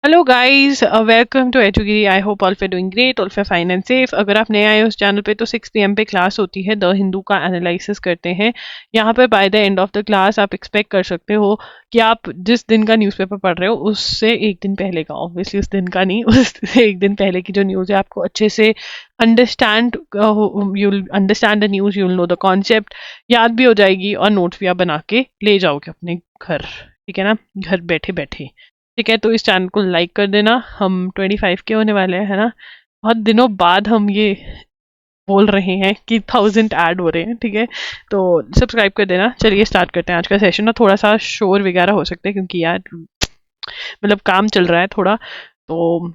Hello guys, welcome to एजुगिरी। I hope all फे doing great, all फे fine and safe. अगर आप नए आए हो उस चैनल पे तो 6 PM पे क्लास होती है, द हिंदू का एनालिसिस करते हैं। यहाँ पे by the end of the class आप एक्सपेक्ट कर सकते हो कि आप जिस दिन का न्यूज़पेपर पढ़ रहे हो उससे एक दिन पहले का, ऑब्वियसली उस दिन का नहीं, उससे एक दिन पहले की जो न्यूज़ है आपको अच्छे से understand, you'll understand the news, you'll know the concept, याद भी हो जाएगी और नोट्स भी आप बना के ले जाओगे अपने घर। ठीक है ना, घर बैठे बैठे। ठीक है, तो इस चैनल को लाइक कर देना। हम 25 के होने वाले हैं, है ना। बहुत दिनों बाद हम ये बोल रहे हैं कि 1000 ऐड हो रहे हैं। ठीक है, तो सब्सक्राइब कर देना। चलिए स्टार्ट करते हैं आज का सेशन। ना थोड़ा सा शोर वगैरह हो सकता है क्योंकि यार मतलब काम चल रहा है थोड़ा, तो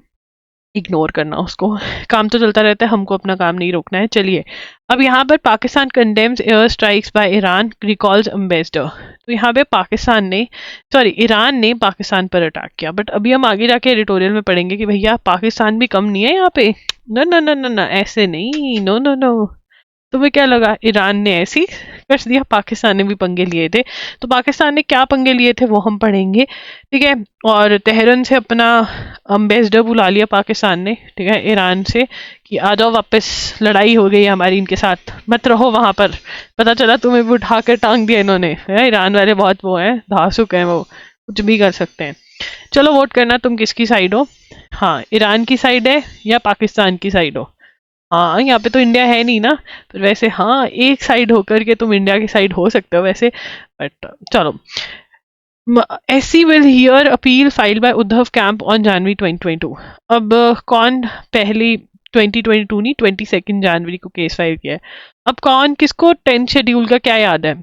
इग्नोर करना उसको। काम तो चलता रहता है, हमको अपना काम नहीं रोकना है। चलिए, अब यहाँ पर Pakistan condemns air strikes by Iran, recalls ambassador. तो यहाँ पे पाकिस्तान ने, सॉरी ईरान ने पाकिस्तान पर अटैक किया। बट अभी हम आगे जाके एडिटोरियल में पढ़ेंगे कि भैया पाकिस्तान भी कम नहीं है यहाँ पे। न न न न न ऐसे नहीं, नो नो नो। तुम्हें क्या लगा ईरान ने ऐसे ही कर दिया? पाकिस्तान ने भी पंगे लिए थे। तो पाकिस्तान ने क्या पंगे लिए थे वो हम पढ़ेंगे। ठीक है, और तेहरान से अपना अम्बेसडर बुला लिया पाकिस्तान ने, ठीक है, ईरान से, कि आ जाओ वापस, लड़ाई हो गई है हमारी इनके साथ, मत रहो वहां पर। पता चला तुम्हें भी उठा कर टांग दिया इन्होंने, है? ईरान वाले बहुत वो हैं, धासुक हैं, वो कुछ भी कर सकते हैं। चलो वोट करना, तुम किसकी साइड हो? हाँ, ईरान की साइड है या पाकिस्तान की साइड हो? हाँ, यहाँ पे तो इंडिया है नहीं ना। पर वैसे हाँ, एक साइड होकर के तुम इंडिया की साइड हो सकते हो वैसे। बट चलो, SC will hear appeal file by Uddhav camp on January 2022। अब कौन पहली, 2022 नहीं, 22 जनवरी को केस फाइल किया है। अब कौन किसको 10 शेड्यूल का क्या याद है?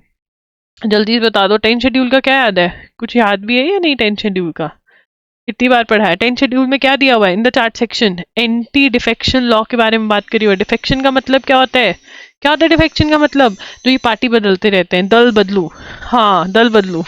जल्दी से बता दो, 10 शेड्यूल का क्या याद है? कुछ याद भी है या नहीं 10 शेड्यूल का? कितनी बार पढ़ा है? 10 शेड्यूल में क्या दिया हुआ है in the chart section? Anti defection law के बारे में बात करी हुई है। डिफेक्शन का मतलब क्या होता है? क्या होता है डिफेक्शन का मतलब? जो ये पार्टी बदलते रहते हैं, दल बदलू। हाँ, दल बदलू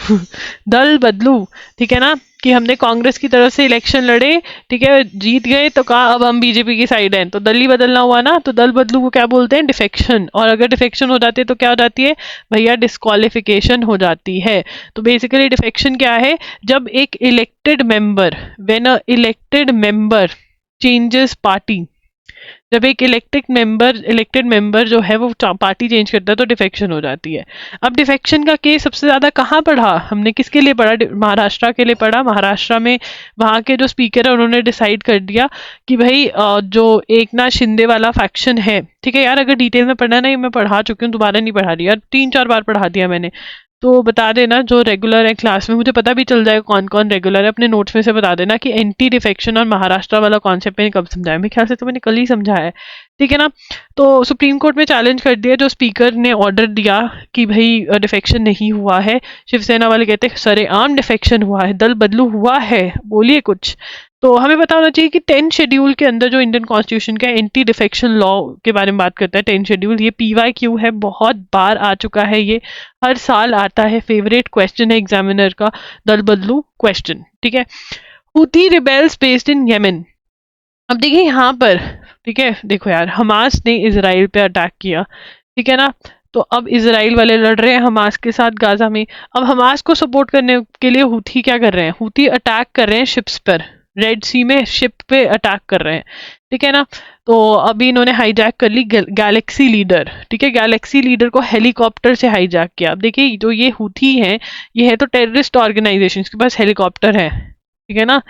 दल बदलू। ठीक है ना, कि हमने कांग्रेस की तरफ से इलेक्शन लड़े, ठीक है, जीत गए, तो कहा अब हम बीजेपी की साइड हैं, तो दल ही बदलना हुआ ना। तो दल बदलू को क्या बोलते हैं? डिफेक्शन। और अगर डिफेक्शन हो जाती है तो क्या हो जाती है भैया? डिस्क्वालिफिकेशन हो जाती है। तो बेसिकली डिफेक्शन क्या है? जब एक elected member, when a elected member changes party, जब एक इलेक्टेड मेंबर जो है वो पार्टी चेंज करता है तो डिफेक्शन हो जाती है। अब डिफेक्शन का केस सबसे ज्यादा कहाँ पढ़ा हमने? किसके लिए पढ़ा? महाराष्ट्र के लिए पढ़ा। महाराष्ट्र में वहाँ के जो स्पीकर है उन्होंने डिसाइड कर दिया कि भाई जो एकनाथ शिंदे वाला फैक्शन है, ठीक है यार, अगर डिटेल में पढ़ना नहीं, मैं पढ़ा चुकी हूँ, दोबारा नहीं पढ़ा रही यार, 3-4 बार पढ़ा दिया मैंने। तो बता देना जो रेगुलर है क्लास में, मुझे पता भी चल जाएगा कौन कौन रेगुलर है। अपने नोट्स में से बता देना कि एंटी डिफेक्शन और महाराष्ट्र वाला कॉन्सेप्ट मैंने कब समझाया। मेरे ख्याल से तो मैंने कल ही समझाया है। ठीक है ना। तो सुप्रीम कोर्ट में चैलेंज कर दिया, जो स्पीकर ने ऑर्डर दिया कि भाई डिफेक्शन नहीं हुआ है। शिवसेना वाले कहते हैं सरेआम डिफेक्शन हुआ है, दल बदलू हुआ है, बोलिए कुछ। तो हमें पता होना चाहिए कि 10 शेड्यूल के अंदर जो इंडियन कॉन्स्टिट्यूशन का एंटी डिफेक्शन लॉ के बारे में बात करता है, 10 शेड्यूल, ये PYQ है, बहुत बार आ चुका है ये, हर साल आता है, फेवरेट क्वेश्चन है एग्जामिनर का, दल बदलू क्वेश्चन। ठीक है। हुती रिबेल्स बेस्ड इन येमेन। अब देखिए यहाँ पर, ठीक है, देखो यार, हमास ने इसराइल पे अटैक किया, ठीक है ना। तो अब इसराइल वाले लड़ रहे हैं हमास के साथ गाजा में। अब हमास को सपोर्ट करने के लिए हुथी क्या कर रहे हैं? हुथी अटैक कर रहे हैं शिप्स पर, रेड सी में शिप पे अटैक कर रहे हैं, ठीक है ना। तो अभी इन्होंने हाईजैक कर ली गैलेक्सी लीडर, ठीक है, गैलेक्सी लीडर को हेलीकॉप्टर से हाईजैक किया। अब देखिए जो ये हुथी हैं, ये है तो टेररिस्ट ऑर्गेनाइजेशन, इसके पास हेलीकॉप्टर है, ठीक है ना,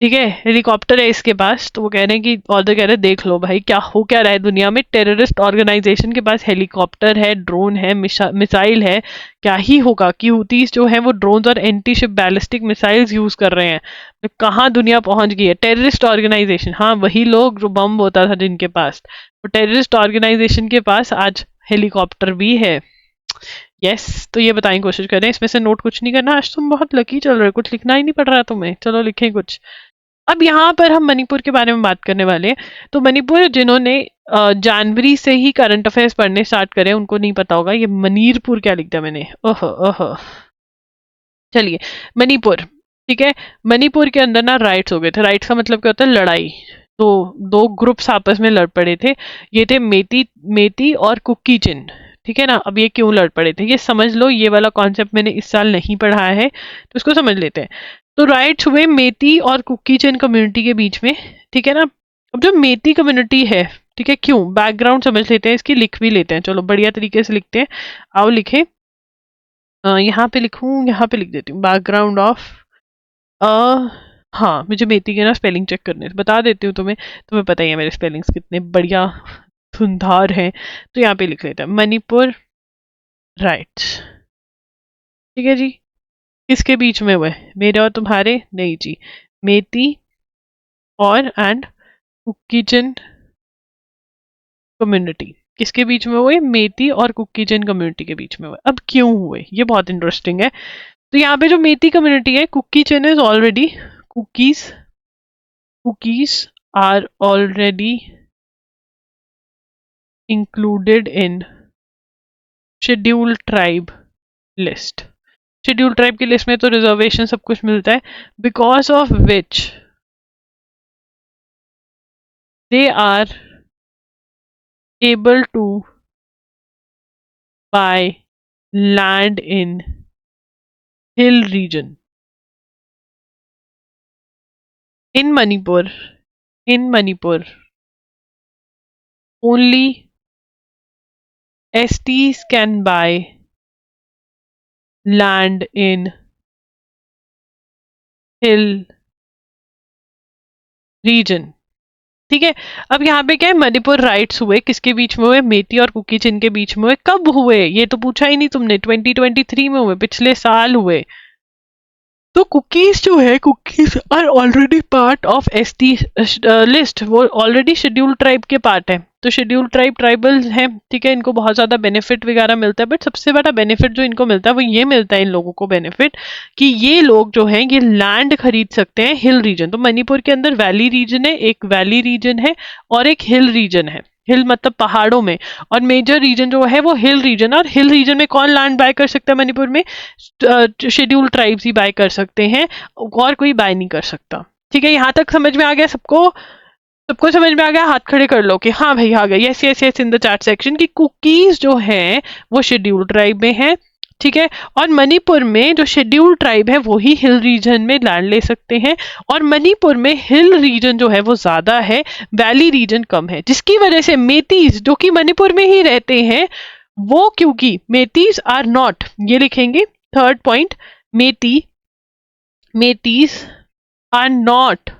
ठीक है, हेलीकॉप्टर है इसके पास। तो वो कह रहे हैं कि ऑर्डर कह रहे हैं देख लो भाई क्या हो क्या रहा है दुनिया में, टेररिस्ट ऑर्गेनाइजेशन के पास हेलीकॉप्टर है, ड्रोन है, मिसाइल है, क्या ही होगा। कि हुतीस जो है वो ड्रोन्स और anti ship ballistic missiles use कर रहे हैं। तो कहाँ दुनिया पहुंच गई है? टेररिस्ट ऑर्गेनाइजेशन, हाँ वही लोग जो बम होता था जिनके पास, तो टेररिस्ट ऑर्गेनाइजेशन के पास आज हेलीकॉप्टर भी है। यस, तो ये बताने की कोशिश करें, इसमें से नोट कुछ नहीं करना। आज तुम बहुत लकी चल रहे हो, कुछ लिखना ही नहीं पड़ रहा तुम्हें। चलो लिखें कुछ। अब यहाँ पर हम मणिपुर के बारे में बात करने वाले हैं। तो मणिपुर, जिन्होंने जनवरी से ही करंट अफेयर्स पढ़ने स्टार्ट करे उनको नहीं पता होगा ये मनीरपुर क्या लिख दिया मैंने, ओह ओह। चलिए, मणिपुर, ठीक है, मणिपुर के अंदर ना राइट्स हो गए थे। राइट्स का मतलब क्या होता है? लड़ाई। तो दो ग्रुप्स आपस में लड़ पड़े थे, ये थे मेती मेती और कुकी चिन, ठीक है ना। अब ये क्यों लड़ पड़े थे ये समझ लो, ये वाला कॉन्सेप्ट मैंने इस साल नहीं पढ़ाया है तो इसको समझ लेते हैं। तो राइट्स हुए मेती और कुकी चैन कम्युनिटी के बीच में, ठीक है ना। अब जो मेती कम्युनिटी है, ठीक है, क्यों, बैकग्राउंड समझ लेते हैं इसकी, लिख भी लेते हैं, चलो बढ़िया तरीके से लिखते हैं। आओ लिखे, यहाँ पे लिखूं, यहाँ पे लिख देती हूँ बैकग्राउंड ऑफ, हाँ मुझे मेती के ना स्पेलिंग चेक करने बता देती हूँ तुम्हें, तुम्हें पता ही है मेरे स्पेलिंग्स कितने बढ़िया धुंधार हैं। तो यहाँ पे लिख लेते हैं मणिपुर राइट्स, ठीक है जी। किसके बीच में हुए, मेरे और तुम्हारे नहीं जी, मेती और एंड कुकीजन कम्युनिटी, किसके बीच में हुए, मेती और कुकीजन कम्युनिटी के बीच में हुए। अब क्यों हुए, ये बहुत इंटरेस्टिंग है। तो यहाँ पे जो मेती कम्युनिटी है, कुकीजन is already, Kukis Kukis are already included in scheduled tribe list. Scheduled tribe की लिस्ट में तो रिजर्वेशन सब कुछ मिलता है, because of which they are able to buy land in hill region in Manipur only STs can buy land in hill region, ठीक है। अब यहाँ पे क्या है, मणिपुर राइट्स हुए, किसके बीच में हुए, मेती और कुकीचिन के बीच में हुए। कब हुए ये तो पूछा ही नहीं तुमने, 2023 में हुए, पिछले साल हुए। तो कुकीज जो है, Kukis are already part of ST list, वो ऑलरेडी शेड्यूल्ड ट्राइब के पार्ट है। तो शेड्यूल्ड ट्राइब ट्राइबल हैं, ठीक है, इनको बहुत ज़्यादा बेनिफिट वगैरह मिलता है, बट सबसे बड़ा बेनिफिट जो इनको मिलता है वो ये मिलता है इन लोगों को बेनिफिट कि ये लोग जो हैं ये लैंड खरीद सकते हैं हिल रीजन। तो मणिपुर के अंदर वैली रीजन है, एक वैली रीजन है और एक हिल रीजन है। हिल मतलब पहाड़ों में, और मेजर रीजन जो है वो हिल रीजन। और हिल रीजन में कौन लैंड बाय कर सकता है मणिपुर में, शेड्यूल ट्राइब्स ही बाय कर सकते हैं, और कोई बाय नहीं कर सकता। ठीक है, यहाँ तक समझ में आ गया सबको, सबको समझ में आ गया, हाथ खड़े कर लो कि हाँ भाई आ गया, yes yes yes in the chat section कि कुकीज जो हैं वो शेड्यूल ट्राइब में हैं, ठीक है। और मणिपुर में जो शेड्यूल ट्राइब है वो ही हिल रीजन में लैंड ले सकते हैं, और मणिपुर में हिल रीजन जो है वो ज्यादा है, वैली रीजन कम है, जिसकी वजह से मेतीज जो कि मणिपुर में ही रहते हैं वो, क्योंकि मेतीज आर नॉट, ये लिखेंगे third point, Meiteis are not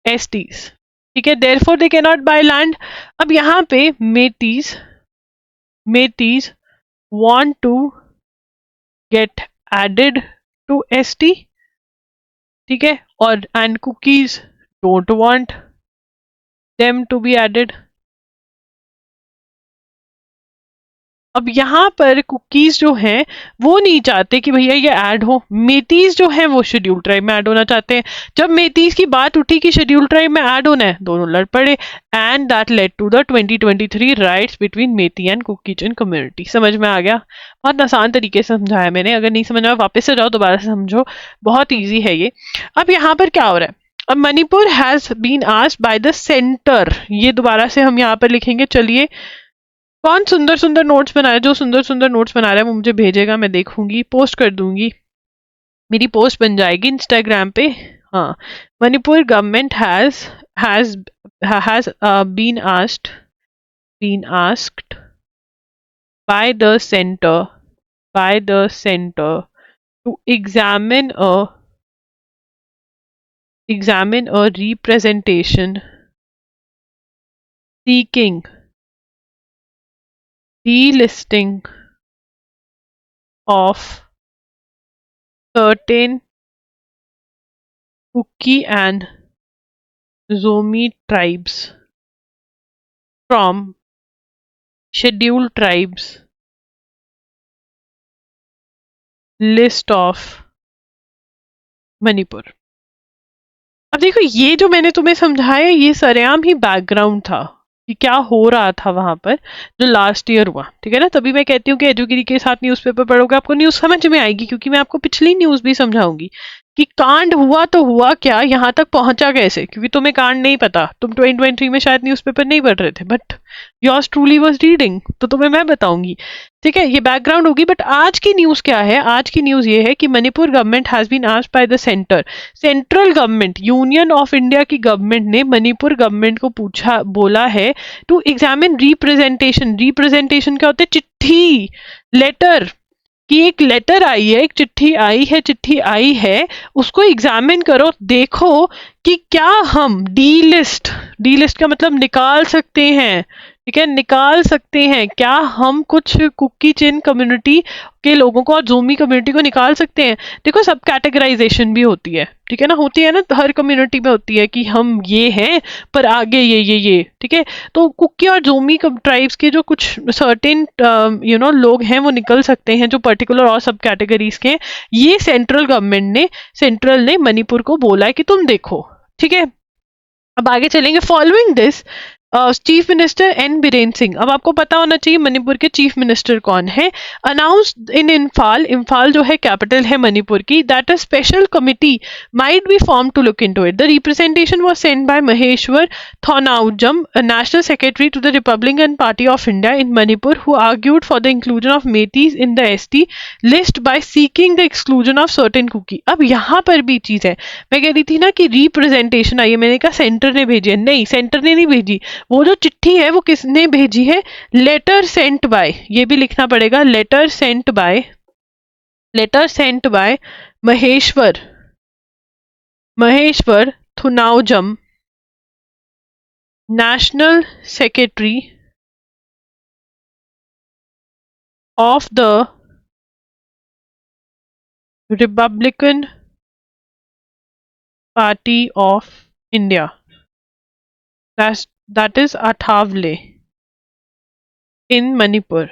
STs, ठीक है, therefore they can not buy land. अब यहाँ पे मेतीज want to get added to ST, ठीक है, और and cookies don't want them to be added। अब यहाँ पर कुकीज जो हैं वो नहीं चाहते कि भैया ये ऐड हो, मेतीज जो हैं वो शेड्यूल ट्राइब में ऐड होना चाहते हैं। जब मेतीज की बात उठी कि शेड्यूल ट्राइब में ऐड होना है, दोनों लड़ पड़े, and that led to the 2023 riots between Meitei and कुकीजन कम्युनिटी। समझ में आ गया, बहुत आसान तरीके से समझाया मैंने, अगर नहीं समझ में वापस से जाओ दोबारा से समझो, बहुत ईजी है ये। अब यहाँ पर क्या हो रहा है, अब Manipur has been asked by the centre, ये दोबारा से हम यहाँ पर लिखेंगे। चलिए, कौन सुंदर सुंदर नोट्स बनाया, जो सुंदर सुंदर नोट्स बना रहा है वो मुझे भेजेगा, मैं देखूंगी, पोस्ट कर दूंगी, मेरी पोस्ट बन जाएगी इंस्टाग्राम पे। हाँ, Manipur government has been asked by the centre to examine a representation seeking delisting of certain Kuki and Zomi tribes from scheduled tribes list of Manipur. अब देखो, ये जो मैंने तुम्हें समझाया ये सरेआम ही बैकग्राउंड था कि क्या हो रहा था वहां पर जो लास्ट ईयर हुआ, ठीक है ना। तभी मैं कहती हूँ कि एजुगिरी के साथ न्यूज़पेपर पढ़ोगे आपको न्यूज़ समझ में आएगी, क्योंकि मैं आपको पिछली न्यूज़ भी समझाऊंगी। कि कांड हुआ तो हुआ क्या, यहाँ तक पहुंचा कैसे, क्योंकि तुम्हें कांड नहीं पता, तुम 2023 में शायद न्यूज़पेपर नहीं पढ़ रहे थे, but yours truly was reading, तो तुम्हें मैं बताऊंगी। ठीक है, ये बैकग्राउंड होगी। बट आज की न्यूज़ क्या है? आज की न्यूज़ ये है कि Manipur government has been asked by the centre, central government, union of India की गवर्नमेंट ने मणिपुर गवर्नमेंट को पूछा, बोला है टू एग्जामिन रिप्रेजेंटेशन। रिप्रेजेंटेशन क्या होता है? चिट्ठी, लेटर, कि एक लेटर आई है, एक चिट्ठी आई है, उसको एग्जामिन करो, देखो कि क्या हम डी लिस्ट, डी लिस्ट का मतलब निकाल सकते हैं, ठीक है, निकाल सकते हैं क्या हम कुछ कुकी चिन कम्युनिटी के लोगों को और ज़ूमी कम्युनिटी को निकाल सकते हैं। देखो, सब कैटेगराइजेशन भी होती है, ठीक है ना, होती है ना, हर कम्युनिटी में होती है कि हम ये हैं पर आगे ये, ठीक है। तो कुकी और ज़ूमी ट्राइब्स के जो कुछ सर्टेन लोग हैं वो निकल सकते हैं, जो पर्टिकुलर और सब कैटेगरीज के हैं। ये सेंट्रल ने मणिपुर को बोला है कि तुम देखो, ठीक है। अब आगे चलेंगे। Following this, chief minister N Biren Singh, अब आपको पता होना चाहिए मणिपुर के चीफ मिनिस्टर कौन है, अनाउंस्ड इन इम्फाल, इम्फाल जो है कैपिटल है मणिपुर की, that a special committee might be form to look into it. The representation was sent by Maheshwar Thounaojam, national secretary to the Republican Party of India in Manipur, who argued for the inclusion of Meiteis in the ST list by seeking the exclusion of certain Kuki. अब यहाँ पर भी चीज है, मैं कह रही थी ना कि रिप्रेजेंटेशन आई है, मैंने कहा सेंटर ने भेजी है, नहीं, सेंटर ने नहीं भेजी। वो जो चिट्ठी है वो किसने भेजी है? लेटर सेंट बाय, ये भी लिखना पड़ेगा, letter sent by Maheshwar Thounaojam, national secretary of the Republican Party of India, that is Athawale in Manipur।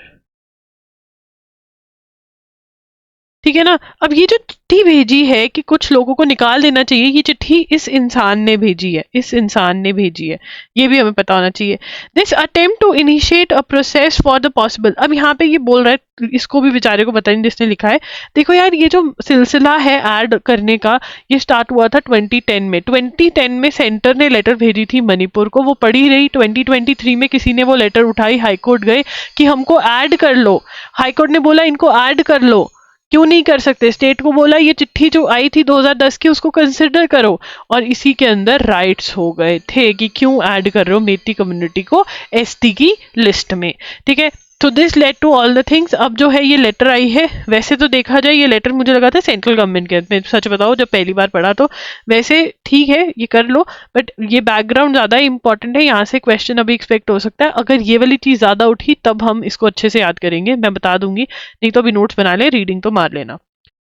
ठीक है ना। अब ये जो चिट्ठी भेजी है कि कुछ लोगों को निकाल देना चाहिए, ये चिट्ठी इस इंसान ने भेजी है, ये भी हमें पता होना चाहिए। This attempt to initiate a process for the possible, अब यहाँ पे ये बोल रहा है, इसको भी बेचारे को पता नहीं जिसने लिखा है। देखो यार, ये जो सिलसिला है ऐड करने का, ये स्टार्ट हुआ था 2010 में। 2010 में सेंटर ने लेटर भेजी थी मणिपुर को, वो पड़ी रही। 2023 में किसी ने वो लेटर उठाई, हाईकोर्ट गए कि हमको ऐड कर लो, हाईकोर्ट ने बोला इनको ऐड कर लो, क्यों नहीं कर सकते? स्टेट को बोला ये चिट्ठी जो आई थी 2010 की उसको कंसिडर करो, और इसी के अंदर राइट्स हो गए थे कि क्यों ऐड कर रहे हो मेटी कम्युनिटी को एसटी की लिस्ट में, ठीक है। तो this led to all the things. अब जो है ये लेटर आई है, वैसे तो देखा जाए ये लेटर मुझे लगा था सेंट्रल गवर्नमेंट के, मैं सच बताओ जब पहली बार पढ़ा तो, वैसे ठीक है ये कर लो, बट ये बैकग्राउंड ज़्यादा इंपॉर्टेंट है, यहाँ से क्वेश्चन अभी एक्सपेक्ट हो सकता है। अगर ये वाली चीज़ ज़्यादा उठी तब हम इसको अच्छे से याद करेंगे, मैं बता दूंगी, नहीं तो अभी नोट्स बना ले, रीडिंग तो मार लेना।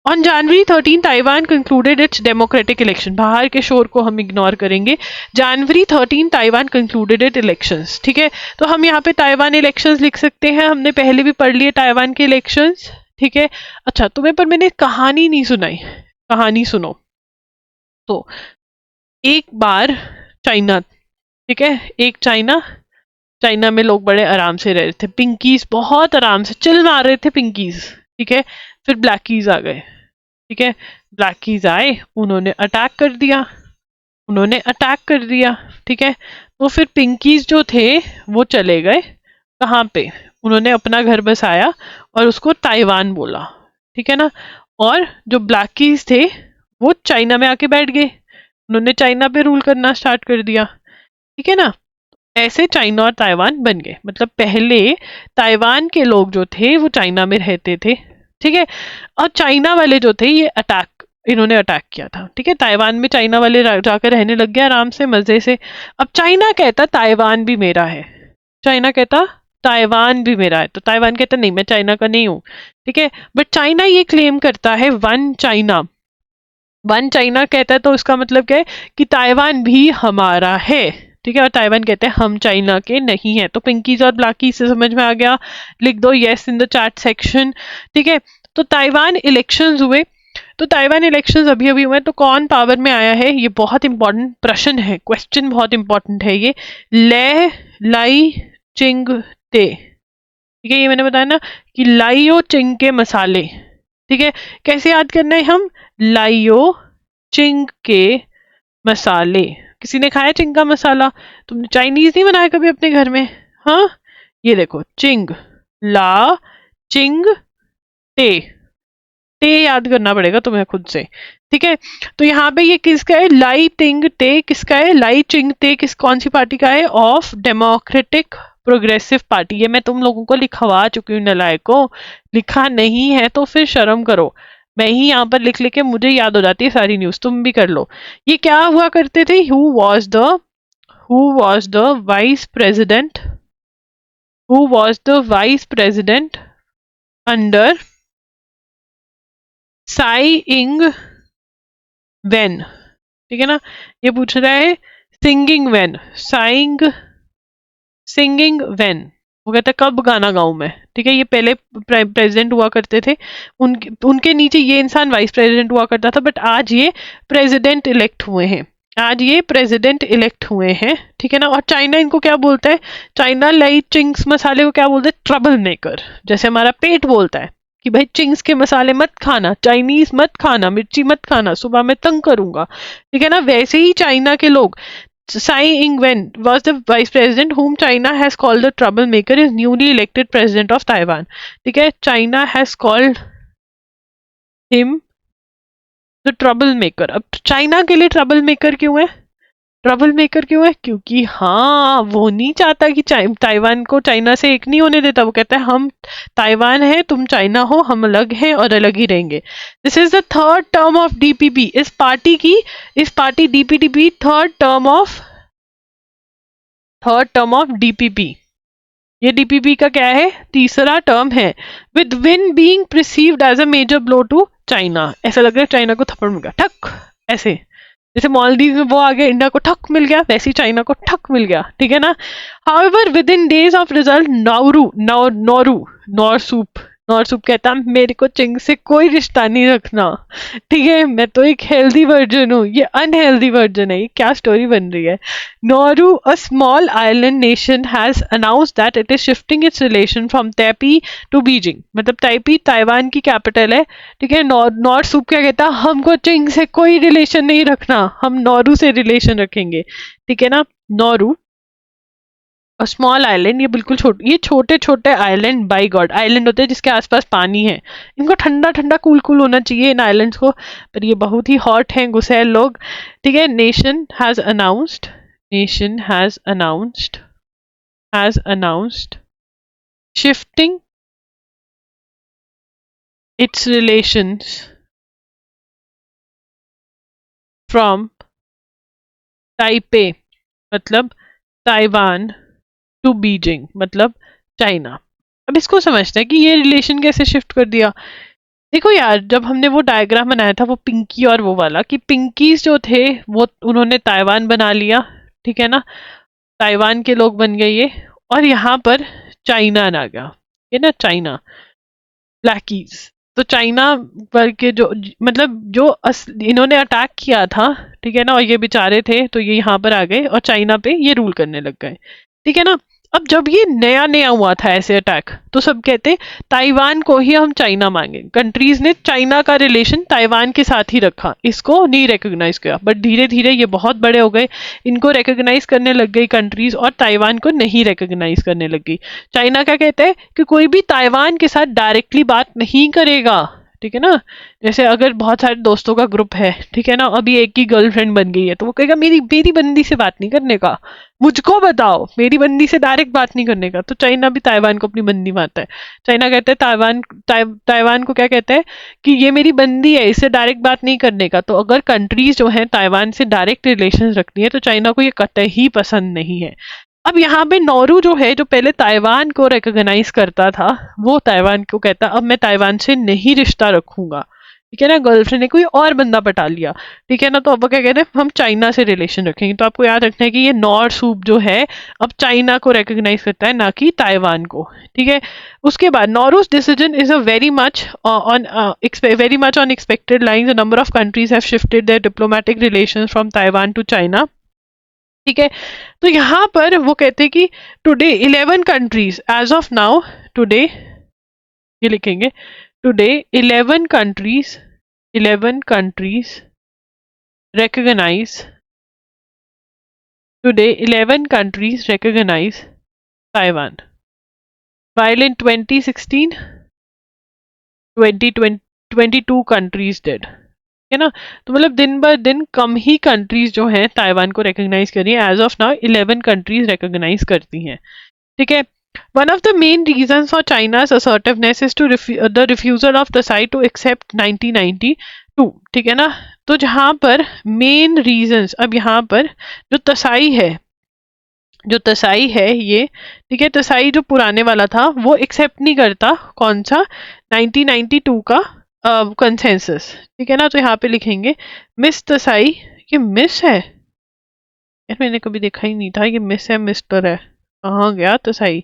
On January 13, Taiwan concluded its democratic election। बाहर के शोर को हम इग्नोर करेंगे। January 13 Taiwan concluded its elections, ठीक है। तो हम यहाँ पे ताइवान इलेक्शंस लिख सकते हैं, हमने पहले भी पढ़ लिए ताइवान के इलेक्शंस, ठीक है। अच्छा, तुम्हें पर मैंने कहानी नहीं सुनाई, कहानी सुनो। तो एक बार चाइना, ठीक है, एक चाइना में लोग बड़े आराम से रह रहे थे, पिंकीज बहुत आराम से चिल मार रहे थे पिंकीज, ठीक है। फिर ब्लैकीज आ गए, ठीक है, ब्लैकीज आए, उन्होंने अटैक कर दिया, ठीक है। तो फिर पिंकीज जो थे वो चले गए कहाँ पे, उन्होंने अपना घर बसाया और उसको ताइवान बोला, ठीक है ना। और जो ब्लैकीज थे वो चाइना में आके बैठ गए, उन्होंने चाइना पे रूल करना स्टार्ट कर दिया, ठीक है ना। ऐसे चाइना और ताइवान बन गए, मतलब पहले ताइवान के लोग जो थे वो चाइना में रहते थे, ठीक है। और चाइना वाले जो थे ये इन्होंने अटैक किया था, ठीक है। ताइवान में चाइना वाले जाकर रहने लग गए आराम से मजे से। अब चाइना कहता ताइवान भी मेरा है, तो ताइवान कहता नहीं मैं चाइना का नहीं हूँ, ठीक है। बट चाइना ये क्लेम करता है वन चाइना कहता है, तो इसका मतलब क्या है कि ताइवान भी हमारा है, ठीक है। और ताइवान कहते हैं हम चाइना के नहीं है। तो पिंकीज और ब्लैकीज से समझ में आ गया, लिख दो yes in the chat section, ठीक है। तो ताइवान इलेक्शंस हुए, तो ताइवान इलेक्शंस अभी हुए, तो कौन पावर में आया है, ये बहुत इंपॉर्टेंट प्रश्न है, क्वेश्चन बहुत इंपॉर्टेंट है ये। ले लाई चिंग ते, ठीक है, ये मैंने बताया ना कि लाइयो चिंग के मसाले, ठीक है। कैसे याद करना है हम, लाइयो चिंग के मसाले। किसी ने खाया चिंग का मसाला? तुमने चाइनीज नहीं बनाया कभी अपने घर में? हाँ, ये देखो चिंग, ला चिंग टे, टे याद करना पड़ेगा तुम्हें खुद से, ठीक है। तो यहाँ पे ये किसका है? लाई टिंग टे किसका है? लाई चिंग टे कौन सी पार्टी का है? Of democratic progressive party. ये मैं तुम लोगों को लिखवा चुकी हूँ नलायकों, लिखा नहीं है तो फिर शर्म करो। मैं ही यहाँ पर लिख लिख के मुझे याद हो जाती है सारी न्यूज, तुम भी कर लो। ये क्या हुआ करते थे? Who was the vice president, who was the vice president under Sai Ing Wen, ठीक है ना। ये पूछ रहा है सिंगिंग वेन, सिंगिंग वेन, वो कहता है कब गाना गाऊं मैं, ठीक है। ये पहले प्रेसिडेंट हुआ करते थे, उनके नीचे ये इंसान वाइस प्रेसिडेंट हुआ करता था, बट आज ये प्रेसिडेंट इलेक्ट हुए हैं, आज ये प्रेसिडेंट इलेक्ट हुए हैं, ठीक है ना। और चाइना इनको क्या बोलता है? चाइना लाई चिंग्स मसाले को क्या बोलते हैं? Trouble maker. जैसे हमारा पेट बोलता है कि भाई चिंग्स के मसाले मत खाना, चाइनीज मत खाना, मिर्ची मत खाना, सुबह मैं तंग करूंगा, ठीक है ना। वैसे ही चाइना के लोग, Tsai Ing-wen was the vice president whom China has called the troublemaker, is newly elected president of Taiwan, ठीक है। China has called him the troublemaker। अब चाइना के लिए ट्रबल मेकर क्यों है? ट्रबल मेकर क्यों है? क्योंकि हाँ, वो नहीं चाहता कि ताइवान को चाइना से एक नहीं होने देता। वो कहता है हम ताइवान है, तुम चाइना हो, हम अलग हैं और अलग ही रहेंगे। This is the third term of DPP. इस पार्टी DPDP third term of DPP. ये डीपीपी का क्या है? तीसरा टर्म है। With win being perceived as a major blow to China. ऐसा लग रहा है चाइना को थप्पड़ मिल गया, ठक, ऐसे जैसे मालदीव में वो आ गया, इंडिया को ठक मिल गया, वैसे ही चाइना को ठक मिल गया, ठीक है ना। However within days of result नॉरसूप कहता मेरे को चिंग से कोई रिश्ता नहीं रखना, ठीक है, मैं तो एक हेल्दी वर्जन हूँ, ये अनहेल्दी वर्जन है। ये क्या स्टोरी बन रही है? Nauru, a small island nation, has announced that it is shifting its relation from Taipei to Beijing. मतलब ताइपी ताइवान की कैपिटल है, ठीक है। नॉरसूप क्या कहता? हमको चिंग से कोई रिलेशन नहीं रखना, हम नॉरू से रिलेशन रखेंगे, ठीक है ना। नॉरू, स्मॉल आइलैंड, ये बिल्कुल ये छोटे छोटे आइलैंड, बाई गॉड, आइलैंड होते हैं जिसके आसपास पानी है। इनको ठंडा ठंडा कूल कूल होना चाहिए इन आइलैंड्स को, पर ये बहुत ही हॉट हैं गुस्सैल लोग, ठीक है। Nation has announced shifting it's relations from Taipei, मतलब ताइवान, टू बीजिंग, मतलब चाइना। अब इसको समझते हैं कि ये रिलेशन कैसे शिफ्ट कर दिया। देखो यार, जब हमने वो डायग्राम बनाया था, वो पिंकी और वो वाला, कि पिंकीज जो थे वो उन्होंने ताइवान बना लिया, ठीक है ना, ताइवान के लोग बन गए ये, और यहाँ पर चाइना आ गया, ये ना चाइना, ब्लैकीज। तो चाइना पर के जो, मतलब जो इन्होंने अटैक किया था, ठीक है ना, और ये बेचारे थे तो ये यहाँ पर आ गए और चाइना पे ये रूल करने लग गए, ठीक है ना। अब जब ये नया नया हुआ था ऐसे अटैक, तो सब कहते ताइवान को ही हम चाइना मांगे। कंट्रीज ने चाइना का रिलेशन ताइवान के साथ ही रखा, इसको नहीं रिकॉग्नाइज किया, बट धीरे धीरे ये बहुत बड़े हो गए, इनको रिकॉग्नाइज करने लग गई कंट्रीज, और ताइवान को नहीं रिकॉग्नाइज करने लग गई। चाइना क्या कहता है कि कोई भी ताइवान के साथ डायरेक्टली बात नहीं करेगा, ठीक है ना। जैसे अगर बहुत सारे दोस्तों का ग्रुप है, ठीक है ना, अभी एक की गर्लफ्रेंड बन गई है, तो वो कहेगा मेरी मेरी बंदी से बात नहीं करने का, मुझको बताओ, मेरी बंदी से डायरेक्ट बात नहीं करने का। तो चाइना भी ताइवान को अपनी बंदी मानता है। चाइना कहता है ताइवान को क्या कहता है कि ये मेरी बंदी है, इससे डायरेक्ट बात नहीं करने का। तो अगर कंट्रीज जो है ताइवान से डायरेक्ट रिलेशन रखती है, तो चाइना को ये कतई ही पसंद नहीं है। अब यहाँ पे नौरू जो है, जो पहले ताइवान को रिकॉग्नाइज करता था, वो ताइवान को कहता अब मैं ताइवान से नहीं रिश्ता रखूंगा, ठीक है ना। गर्लफ्रेंड ने कोई और बंदा पटा लिया, ठीक है ना, तो अब वो क्या कहते हैं हम चाइना से रिलेशन रखेंगे। तो आपको याद रखना है कि ये नॉर्थ सूप जो है अब चाइना को रिकॉग्नाइज करता है, ना कि ताइवान को, ठीक है। उसके बाद Nauru's decision is a very much on expected lines. A number of countries have shifted their diplomatic relations from Taiwan to China, ठीक है। तो यहाँ पर वो कहते हैं कि today 11 countries as of now, today ये लिखेंगे, today 11 countries recognize today 11 countries recognize Taiwan, while in 2016 22 countries did, है ना। तो मतलब दिन ब दिन कम ही कंट्रीज जो हैं ताइवान को रिकॉग्नाइज कर रही हैं। As of now 11 countries recognize करती हैं, ठीक है। One of the main reasons for China's assertiveness is to the refusal of Tsai to accept 1992, ठीक है ना। तो जहाँ पर मेन रीजंस, अब यहाँ पर जो तसाई है, जो तसाई है ये, ठीक है, तसाई जो पुराने वाला था वो एक्सेप्ट नहीं करता कौन सा 1992 का कंसेंसस, ठीक है ना। तो यहाँ पे लिखेंगे मिस तसाई, ये मिस है यार, मैंने कभी देखा ही नहीं था ये मिस है मिस्टर है, कहाँ गया Tsai.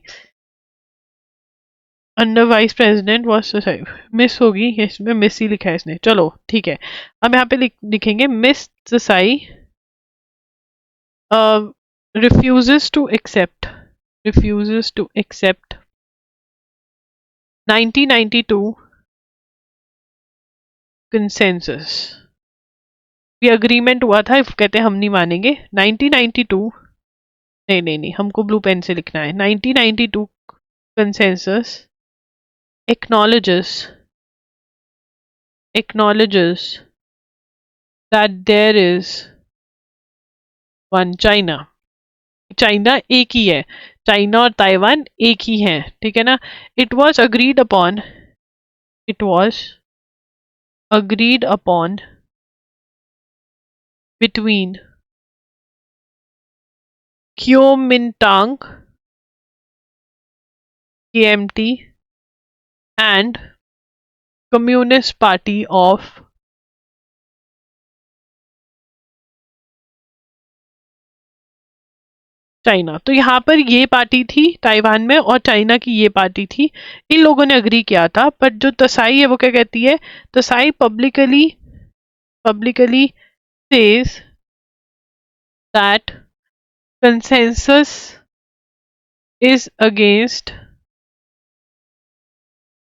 Under vice president was Tsai, miss होगी, इसमें मिस ही लिखा है इसने, चलो ठीक है। अब यहाँ पे लिखेंगे miss Tsai refuses to accept 1992 consensus। ये अग्रीमेंट हुआ था, कहते हैं हम नहीं मानेंगे 1992, नहीं हमको ब्लू पेन से लिखना है। 1992 consensus acknowledges that there is one China, China एक ही है, चाइना और ताइवान एक ही है, ठीक है ना। It was agreed upon between Kuomintang KMT and Communist Party of China. तो यहाँ पर ये पार्टी थी ताइवान में और चाइना की ये पार्टी थी, इन लोगों ने अग्री किया था। बट जो तसाई है वो क्या कहती है, Tsai publicly says that consensus is against